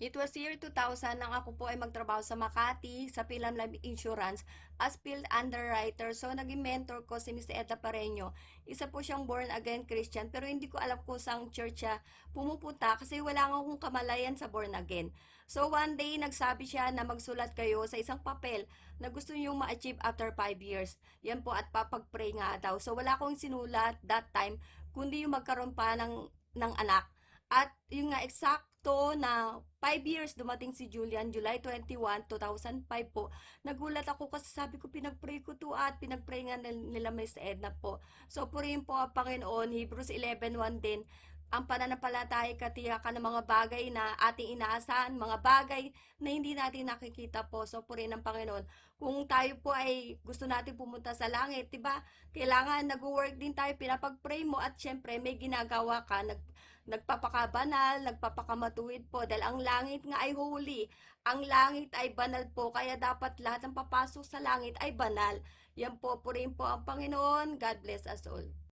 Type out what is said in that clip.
It was year 2000 nang ako po ay magtrabaho sa Makati sa Philam Life Insurance as field underwriter. So, naging mentor ko si Miss Etta Pareño. Isa po siyang born again Christian pero hindi ko alam kung saan church siya pumupunta kasi wala nga akong kamalayan sa born again. So, one day nagsabi siya na magsulat kayo sa isang papel na gusto niyo ma-achieve after 5 years. Yan po at papag-pray nga daw. So, wala akong sinulat that time kundi yung magkaroon pa ng anak. At yung nga eksakto na 5 years dumating si Julian, July 21, 2005 po. Nagulat ako kasi sabi ko pinagpray ko to at pinagpray nga nila Miss Edna po. So purihin po ang Panginoon, Hebrews 11:1 din. Ang pananampalataya katiyakan ng mga bagay na ating inaasahan, mga bagay na hindi natin nakikita po. So purihin ng Panginoon. Kung tayo po ay gusto natin pumunta sa langit, 'di ba? Kailangan nag-work din tayo, pinapag-pray mo at syempre may ginagawa ka, nagpapakabanal, nagpapakamatuwid po dahil ang langit nga ay holy. Ang langit ay banal po kaya dapat lahat ng papasok sa langit ay banal. Yan po, purihin po ang Panginoon. God bless us all.